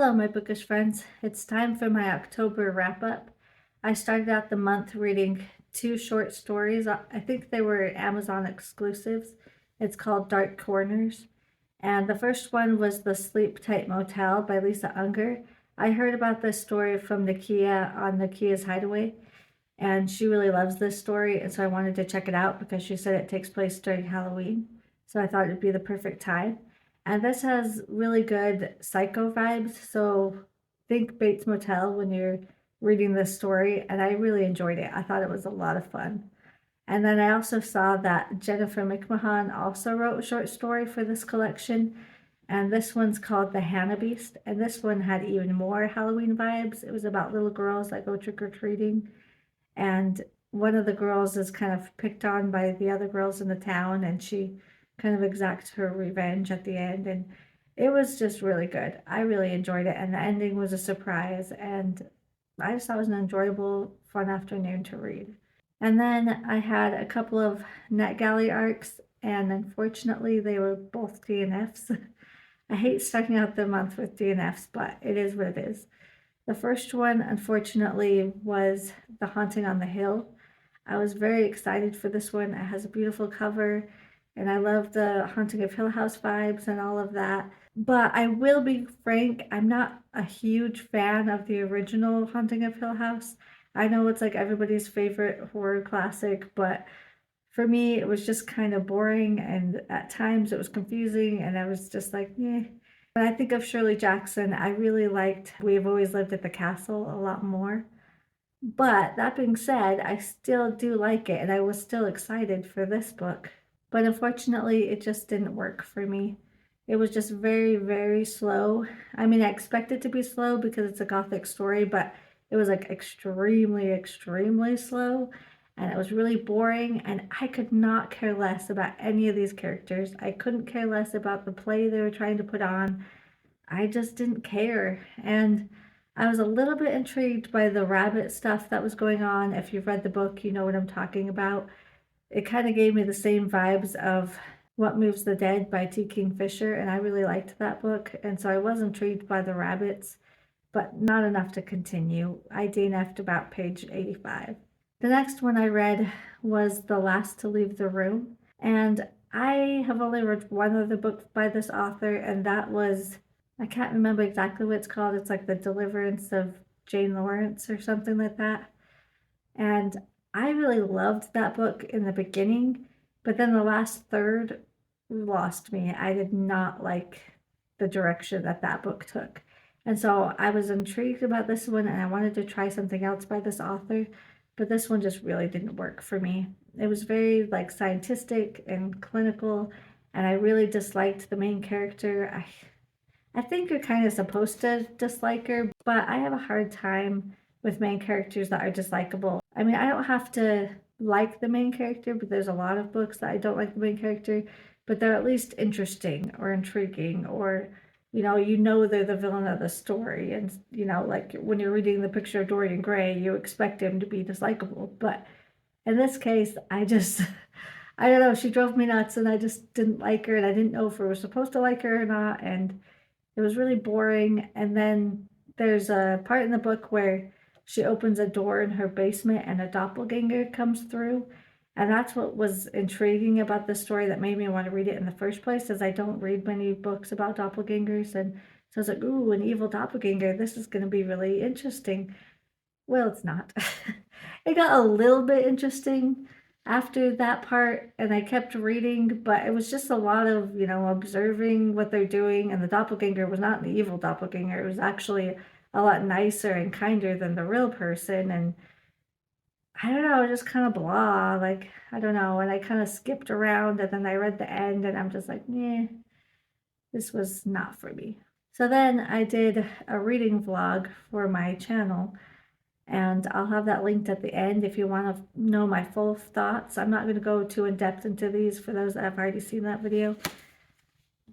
Hello, my bookish friends. It's time for my October wrap up. I started out the month reading two short stories. I think they were Amazon exclusives. It's called Dark Corners. And the first one was The Sleep Tight Motel by Lisa Unger. I heard about this story from Nakia on Nakia's Hideaway, and she really loves this story. And so I wanted to check it out because she said it takes place during Halloween. So I thought it'd be the perfect time. And this has really good psycho vibes. So think Bates Motel when you're reading this story. And I really enjoyed it. I thought it was a lot of fun. And then I also saw that Jennifer McMahon also wrote a short story for this collection. And this one's called The Hannah Beast. And this one had even more Halloween vibes. It was about little girls that go trick-or-treating. And one of the girls is kind of picked on by the other girls in the town, and she kind of exacts her revenge at the end. And it was just really good. I really enjoyed it, and the ending was a surprise, and I just thought it was an enjoyable, fun afternoon to read. And then I had a couple of NetGalley arcs, and unfortunately they were both DNFs. I hate starting out the month with DNFs, but it is what it is. The first one, unfortunately, was The Haunting on the Hill. I was very excited for this one. It has a beautiful cover, and I love the Haunting of Hill House vibes and all of that. But I will be frank, I'm not a huge fan of the original Haunting of Hill House. I know it's like everybody's favorite horror classic, but for me, it was just kind of boring, and at times it was confusing, and I was just like, yeah. When I think of Shirley Jackson, I really liked We've Always Lived at the Castle a lot more. But that being said, I still do like it, and I was still excited for this book. But unfortunately, it just didn't work for me. It was just very, very slow. I mean, I expect it to be slow because it's a gothic story, but it was like extremely, extremely slow. And it was really boring, and I could not care less about any of these characters. I couldn't care less about the play they were trying to put on. I just didn't care. And I was a little bit intrigued by the rabbit stuff that was going on. If you've read the book, you know what I'm talking about. It kind of gave me the same vibes of What Moves the Dead by T. Kingfisher, and I really liked that book. And so I was intrigued by the rabbits, but not enough to continue. I DNF'd about page 85. The next one I read was The Last to Leave the Room, and I have only read one other book by this author, and that was, I can't remember exactly what it's called. It's like The Deliverance of Jane Lawrence or something like that. And I really loved that book in the beginning, but then the last third lost me. I did not like the direction that that book took. And so I was intrigued about this one, and I wanted to try something else by this author, but this one just really didn't work for me. It was very like scientific and clinical, and I really disliked the main character. I think you're kind of supposed to dislike her, but I have a hard time with main characters that are dislikable. I mean, I don't have to like the main character, but there's a lot of books that I don't like the main character, but they're at least interesting or intriguing, or you know they're the villain of the story. And like when you're reading The Picture of Dorian Gray, you expect him to be dislikable. But in this case, I just I don't know, she drove me nuts, and I just didn't like her, and I didn't know if we were supposed to like her or not, and it was really boring. And then there's a part in the book where she opens a door in her basement and a doppelganger comes through. And that's what was intriguing about the story that made me want to read it in the first place, is I don't read many books about doppelgangers. And so I was like, ooh, an evil doppelganger. This is going to be really interesting. Well, it's not. It got a little bit interesting after that part, and I kept reading, but it was just a lot of, observing what they're doing. And the doppelganger was not an evil doppelganger. It was actually a lot nicer and kinder than the real person. And I don't know, just kind of blah, like, I don't know. And I kind of skipped around, and then I read the end, and I'm just like, nah, this was not for me. So then I did a reading vlog for my channel, and I'll have that linked at the end if you want to know my full thoughts. I'm not going to go too in depth into these for those that have already seen that video.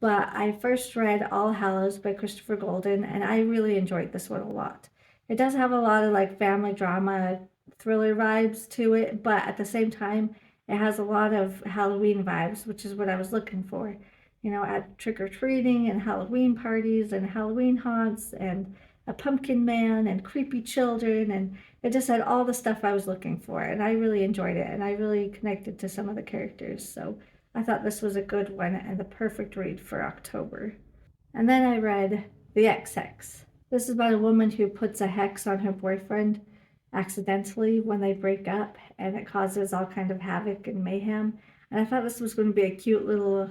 But I first read All Hallows by Christopher Golden, and I really enjoyed this one a lot. It does have a lot of like family drama, thriller vibes to it, but at the same time, it has a lot of Halloween vibes, which is what I was looking for. at trick-or-treating and Halloween parties and Halloween haunts and a pumpkin man and creepy children, and it just had all the stuff I was looking for, and I really enjoyed it, and I really connected to some of the characters. So I thought this was a good one and the perfect read for October. And then I read The XX. This is about a woman who puts a hex on her boyfriend accidentally when they break up, and it causes all kind of havoc and mayhem. And I thought this was going to be a cute little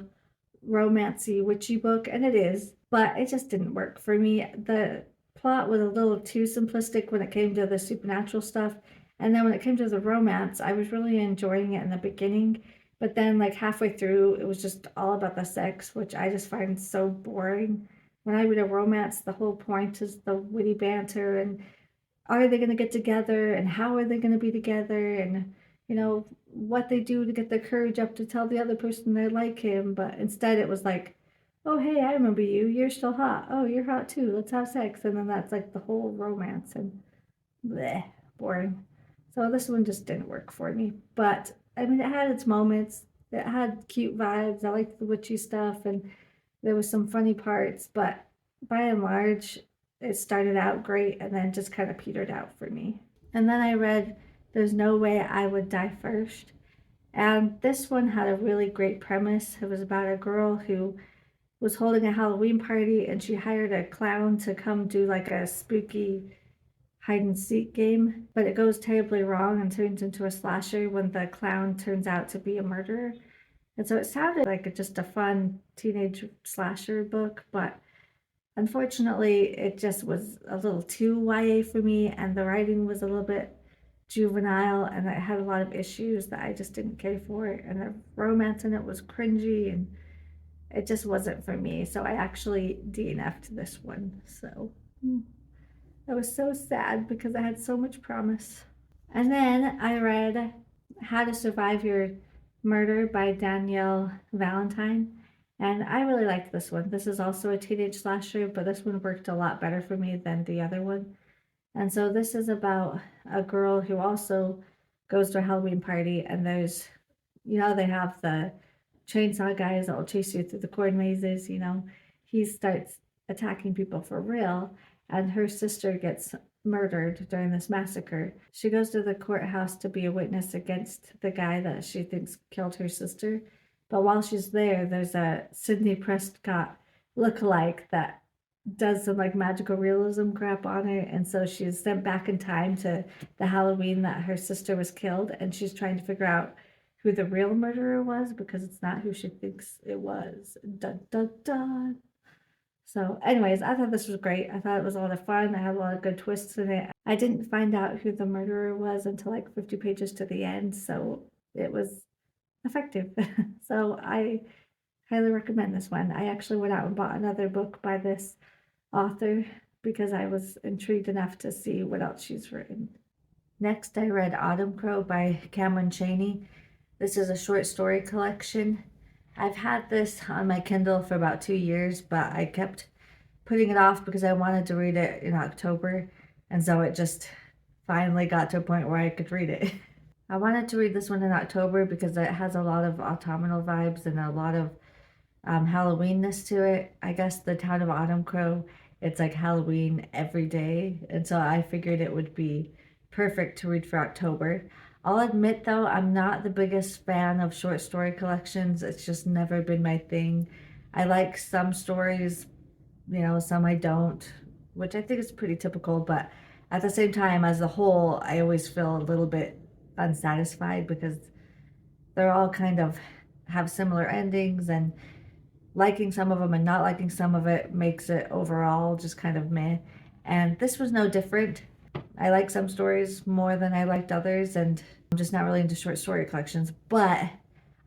romancy witchy book, and it is, but it just didn't work for me. The plot was a little too simplistic when it came to the supernatural stuff, and then when it came to the romance, I was really enjoying it in the beginning, but then like halfway through it was just all about the sex, which I just find so boring. When I read a romance, the whole point is the witty banter and are they going to get together and how are they going to be together, and what they do to get their courage up to tell the other person they like him. But instead it was like, oh hey, I remember you, you're still hot, oh you're hot too, let's have sex, and then that's like the whole romance, and bleh, boring. So this one just didn't work for me, but I mean it had its moments, it had cute vibes, I liked the witchy stuff, and there was some funny parts, but by and large it started out great and then just kind of petered out for me. And then I read There's No Way I Would Die First. And this one had a really great premise. It was about a girl who was holding a Halloween party and she hired a clown to come do like a spooky hide and seek game, but it goes terribly wrong and turns into a slasher when the clown turns out to be a murderer. And so it sounded like just a fun teenage slasher book, but unfortunately, it just was a little too YA for me, and the writing was a little bit juvenile, and it had a lot of issues that I just didn't care for. And the romance in it was cringy, and it just wasn't for me. So I actually DNF'd this one. So I was so sad because I had so much promise. And then I read How to Survive Your Murder by Danielle Valentine. And I really liked this one. This is also a teenage slasher, but this one worked a lot better for me than the other one. And so this is about a girl who also goes to a Halloween party, and they have the chainsaw guys that will chase you through the corn mazes. He starts attacking people for real, and her sister gets murdered during this massacre. She goes to the courthouse to be a witness against the guy that she thinks killed her sister. But while she's there, there's a Sidney Prescott lookalike that does some like magical realism crap on her. And so she's sent back in time to the Halloween that her sister was killed. And she's trying to figure out who the real murderer was because it's not who she thinks it was. Dun, dun, dun. So anyways, I thought this was great. I thought it was a lot of fun. I had a lot of good twists in it. I didn't find out who the murderer was until like 50 pages to the end. So it was effective. So I highly recommend this one. I actually went out and bought another book by this author because I was intrigued enough to see what else she's written. Next, I read Autumn Crow by Cameron Chaney. This is a short story collection. I've had this on my Kindle for about 2 years, but I kept putting it off because I wanted to read it in October, and so it just finally got to a point where I could read it. I wanted to read this one in October because it has a lot of autumnal vibes and a lot of Halloweenness to it. I guess the town of Autumn Crow, it's like Halloween every day, and so I figured it would be perfect to read for October. I'll admit though, I'm not the biggest fan of short story collections. It's just never been my thing. I like some stories, some I don't, which I think is pretty typical, but at the same time, as a whole, I always feel a little bit unsatisfied because they're all kind of have similar endings, and liking some of them and not liking some of it makes it overall just kind of meh. And this was no different. I like some stories more than I liked others, and I'm just not really into short story collections, but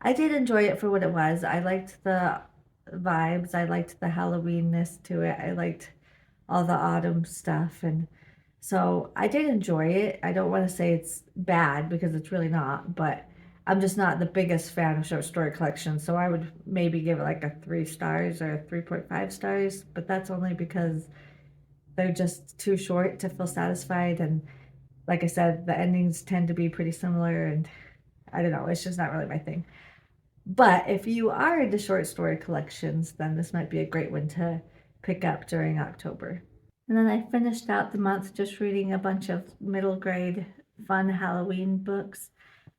I did enjoy it for what it was. I liked the vibes, I liked the Halloweenness to it, I liked all the autumn stuff, and so I did enjoy it. I don't want to say it's bad because it's really not, but I'm just not the biggest fan of short story collections, so I would maybe give it like a 3 stars or 3.5 stars, but that's only because they're just too short to feel satisfied, and like I said, the endings tend to be pretty similar, and I don't know, it's just not really my thing. But if you are into short story collections, then this might be a great one to pick up during October. And then I finished out the month just reading a bunch of middle grade fun Halloween books.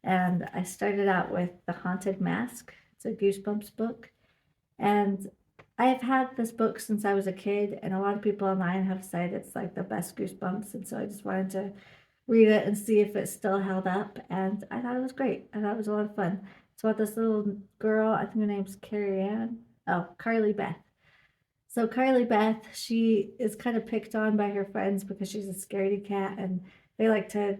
And I started out with The Haunted Mask. It's a Goosebumps book. And I've had this book since I was a kid, and a lot of people online have said it's like the best Goosebumps. And so I just wanted to read it and see if it still held up. And I thought it was great. I thought it was a lot of fun. It's about this little girl. I think her name's Carrie Ann. Oh, Carly Beth. So Carly Beth, she is kind of picked on by her friends because she's a scaredy cat, and they like to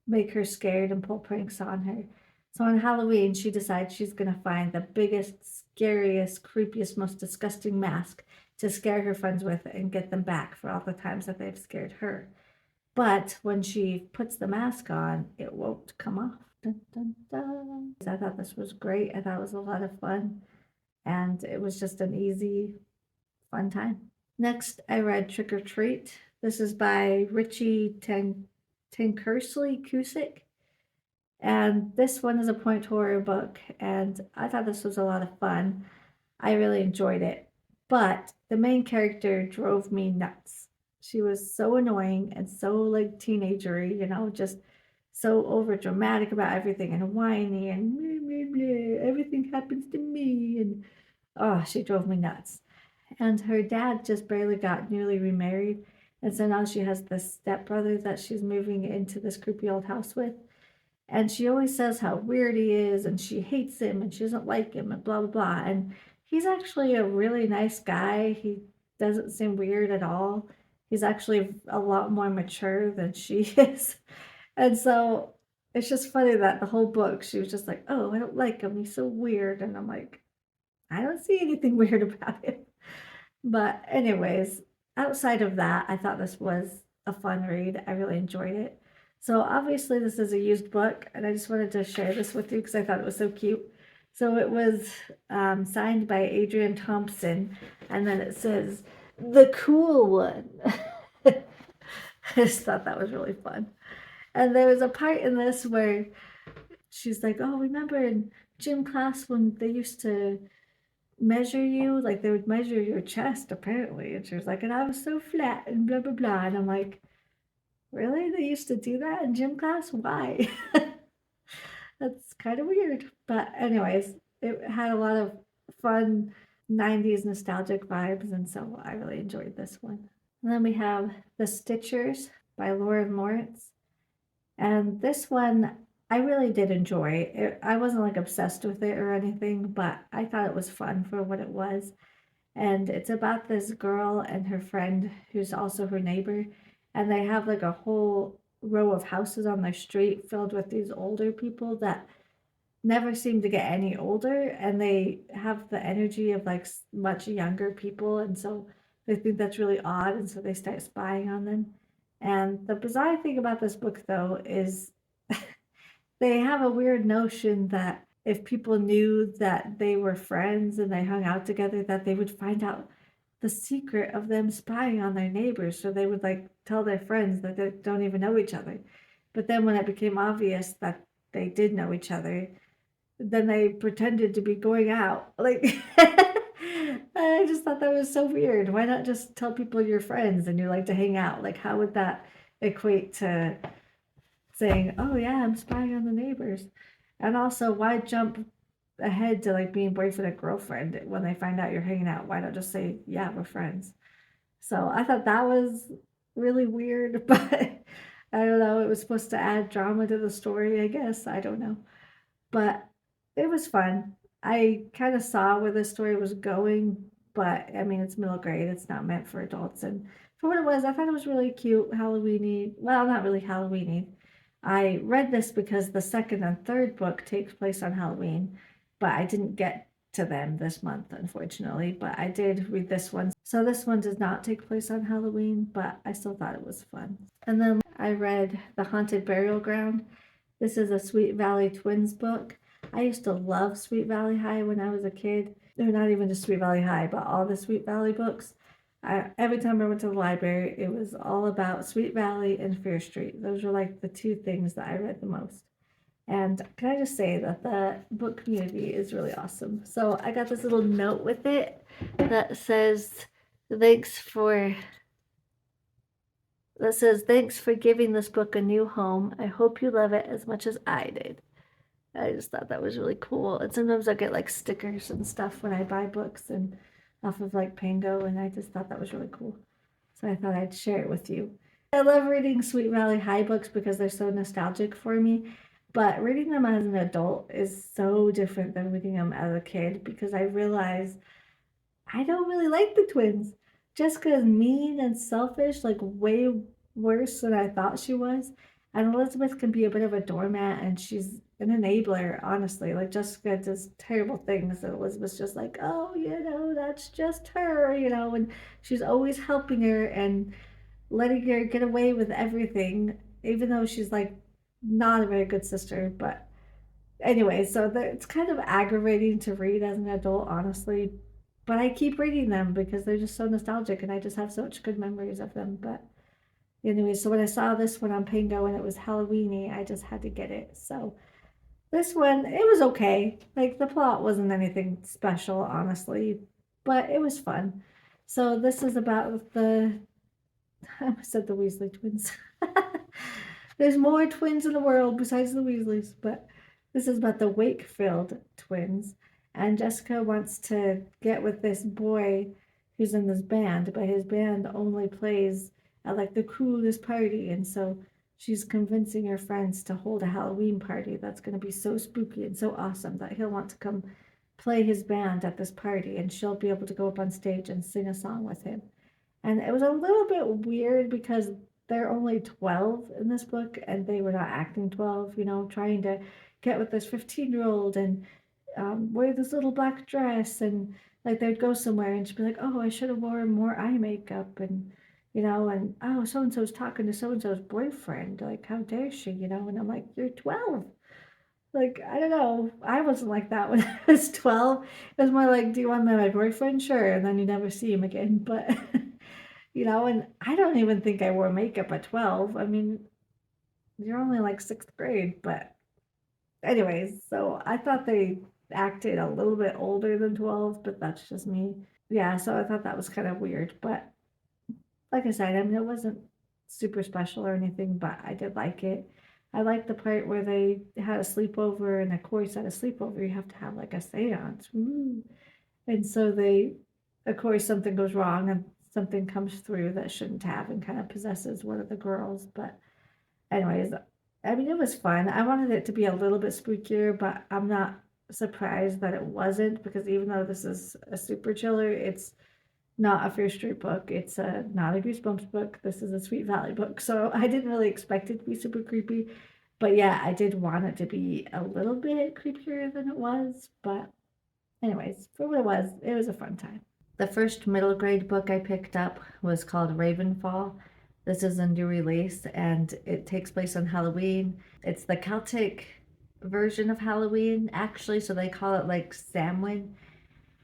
make her scared and pull pranks on her. So on Halloween, she decides she's gonna find the biggest, scariest, creepiest, most disgusting mask to scare her friends with and get them back for all the times that they've scared her. But when she puts the mask on, it won't come off. Dun, dun, dun. I thought this was great. I thought it was a lot of fun, and it was just an easy, fun time. Next, I read Trick or Treat. This is by Richie Tankersley Cusick. And this one is a point horror book. And I thought this was a lot of fun. I really enjoyed it. But the main character drove me nuts. She was so annoying and so like teenagery, just so over dramatic about everything and whiny and blah, blah, blah, everything happens to me. And oh, she drove me nuts. And her dad just barely got newly remarried. And so now she has this stepbrother that she's moving into this creepy old house with. And she always says how weird he is and she hates him and she doesn't like him and blah, blah, blah. And he's actually a really nice guy. He doesn't seem weird at all. He's actually a lot more mature than she is. And so it's just funny that the whole book she was just like, oh, I don't like him. He's so weird. And I'm like, I don't see anything weird about him. But anyways, outside of that, I thought this was a fun read. I really enjoyed it. So obviously this is a used book, and I just wanted to share this with you because I thought it was so cute. So it was signed by Adrian Thompson, and then it says the cool one. I just thought that was really fun. And there was a part in this where she's like, "Oh, remember in gym class when they used to measure you, like they would measure your chest apparently." And she was like, and I was so flat and blah blah blah. And I'm like, really? They used to do that in gym class? Why? That's kind of weird. But anyways, it had a lot of fun 90s nostalgic vibes, and so I really enjoyed this one. And then we have The Stitchers by Lauren Lawrence. And this one I really did enjoy. I wasn't like obsessed with it or anything, but I thought it was fun for what it was. And it's about this girl and her friend who's also her neighbor, and they have like a whole row of houses on their street filled with these older people that never seem to get any older, and they have the energy of like much younger people, and so they think that's really odd, and so they start spying on them. And the bizarre thing about this book though is they have a weird notion that if people knew that they were friends and they hung out together, that they would find out the secret of them spying on their neighbors. So they would like tell their friends that they don't even know each other. But then when it became obvious that they did know each other, then they pretended to be going out. Like, I just thought that was so weird. Why not just tell people you're friends and you like to hang out? Like, how would that equate to saying, "Oh yeah, I'm spying on the neighbors," and also why jump ahead to like being boyfriend and girlfriend when they find out you're hanging out? Why not just say, "Yeah, we're friends"? So I thought that was really weird, but I don't know. It was supposed to add drama to the story, I guess. I don't know, but it was fun. I kind of saw where the story was going, but I mean, it's middle grade. It's not meant for adults, and for what it was, I thought it was really cute, Halloweeny. Well, not really Halloweeny. I read this because the second and third book takes place on Halloween, but I didn't get to them this month, unfortunately. But I did read this one. So this one does not take place on Halloween, but I still thought it was fun. And then I read The Haunted Burial Ground. This is a Sweet Valley Twins book. I used to love Sweet Valley High when I was a kid. They're not even just Sweet Valley High, but all the Sweet Valley books. Every time I went to the library, it was all about Sweet Valley and Fear Street. Those were like the two things that I read the most. And can I just say that the book community is really awesome. So I got this little note with it that says, thanks for that says, thanks for giving this book a new home. I hope you love it as much as I did. I just thought that was really cool. And sometimes I get like stickers and stuff when I buy books and off of like Pango, and I just thought that was really cool. So I thought I'd share it with you. I love reading Sweet Valley High books because they're so nostalgic for me, but reading them as an adult is so different than reading them as a kid because I realize I don't really like the twins. Jessica is mean and selfish, like way worse than I thought she was. And Elizabeth can be a bit of a doormat and she's an enabler, honestly. Like Jessica does terrible things and Elizabeth's just like, oh, that's just her, and she's always helping her and letting her get away with everything, even though she's like not a very good sister. But anyway, so it's kind of aggravating to read as an adult, honestly. But I keep reading them because they're just so nostalgic and I just have such good memories of them. But anyway, so when I saw this one on Pango and it was Halloweeny, I just had to get it. So this one, it was okay. Like the plot wasn't anything special, honestly, but it was fun. So this is about I said the Weasley twins. There's more twins in the world besides the Weasleys, but this is about the Wakefield twins. And Jessica wants to get with this boy who's in this band, but his band only plays at like the coolest party. And so she's convincing her friends to hold a Halloween party that's going to be so spooky and so awesome that he'll want to come play his band at this party and she'll be able to go up on stage and sing a song with him. And it was a little bit weird because they're only 12 in this book and they were not acting 12, trying to get with this 15-year-old and wear this little black dress. And like they'd go somewhere and she'd be like, oh, I should have worn more eye makeup. And oh, so and so's talking to so and so's boyfriend. Like, how dare she, And I'm like, you're 12. Like, I don't know. I wasn't like that when I was 12. It was more like, do you want to be my boyfriend? Sure. And then you never see him again. But and I don't even think I wore makeup at 12. I mean, you're only like sixth grade, but anyways, so I thought they acted a little bit older than 12, but that's just me. Yeah, so I thought that was kind of weird, but like I said, I mean, it wasn't super special or anything, but I did like it. I liked the part where they had a sleepover, and of course, at a sleepover, you have to have like a seance. Ooh. And so of course, something goes wrong and something comes through that shouldn't have and kind of possesses one of the girls. But, anyways, I mean, it was fun. I wanted it to be a little bit spookier, but I'm not surprised that it wasn't because even though this is a super chiller, it's not a Fear Street book. It's not a Goosebumps book. This is a Sweet Valley book. So I didn't really expect it to be super creepy. But yeah, I did want it to be a little bit creepier than it was. But anyways, for what it was a fun time. The first middle grade book I picked up was called Ravenfall. This is a new release and it takes place on Halloween. It's the Celtic version of Halloween, actually, so they call it like Samhain.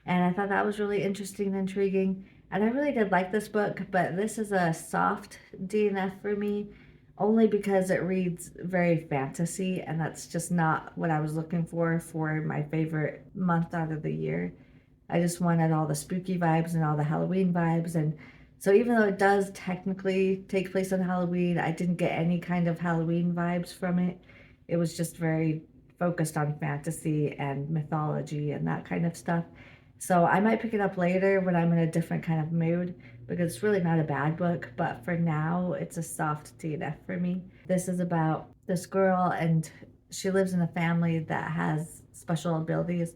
And I thought that was really interesting and intriguing. And I really did like this book, but this is a soft DNF for me, only because it reads very fantasy, and that's just not what I was looking for my favorite month out of the year. I just wanted all the spooky vibes and all the Halloween vibes. And so even though it does technically take place on Halloween, I didn't get any kind of Halloween vibes from it. It was just very focused on fantasy and mythology and that kind of stuff. So I might pick it up later when I'm in a different kind of mood because it's really not a bad book, but for now it's a soft DNF for me. This is about this girl and she lives in a family that has special abilities.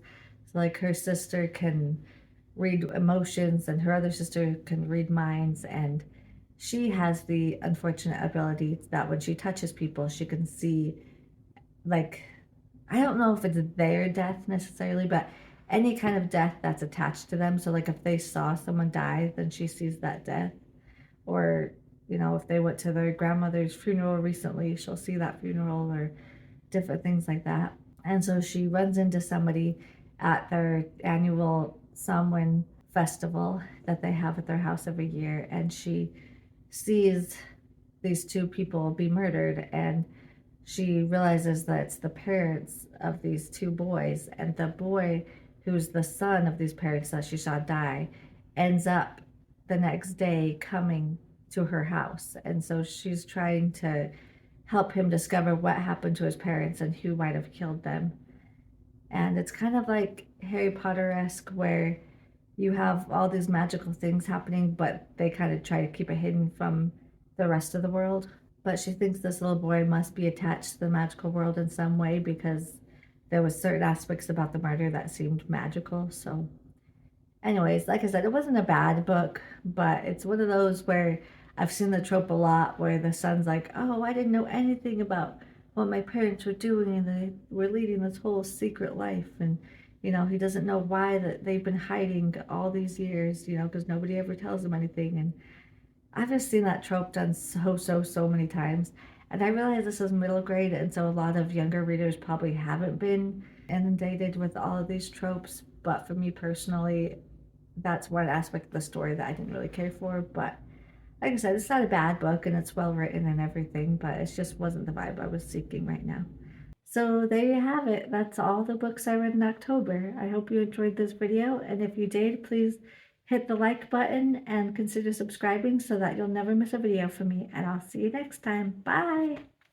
So like her sister can read emotions and her other sister can read minds, and she has the unfortunate ability that when she touches people she can see, like, I don't know if it's their death necessarily, but any kind of death that's attached to them. So like if they saw someone die, then she sees that death. Or, if they went to their grandmother's funeral recently, she'll see that funeral or different things like that. And so she runs into somebody at their annual Samhain festival that they have at their house every year, and she sees these two people be murdered, and she realizes that it's the parents of these two boys, and the boy who's the son of these parents that she saw die ends up the next day coming to her house. And so she's trying to help him discover what happened to his parents and who might have killed them. And it's kind of like Harry Potter-esque, where you have all these magical things happening, but they kind of try to keep it hidden from the rest of the world. But she thinks this little boy must be attached to the magical world in some way because there was certain aspects about the murder that seemed magical. So anyways, like I said, it wasn't a bad book, but it's one of those where I've seen the trope a lot where the son's like, oh, I didn't know anything about what my parents were doing and they were leading this whole secret life. And, he doesn't know why that they've been hiding all these years, because nobody ever tells him anything. And I've just seen that trope done so many times. And I realize this is middle grade, and so a lot of younger readers probably haven't been inundated with all of these tropes. But for me personally, that's one aspect of the story that I didn't really care for. But like I said, it's not a bad book and it's well written and everything, but it just wasn't the vibe I was seeking right now. So there you have it. That's all the books I read in October. I hope you enjoyed this video, and if you did, please hit the like button and consider subscribing so that you'll never miss a video from me, and I'll see you next time. Bye!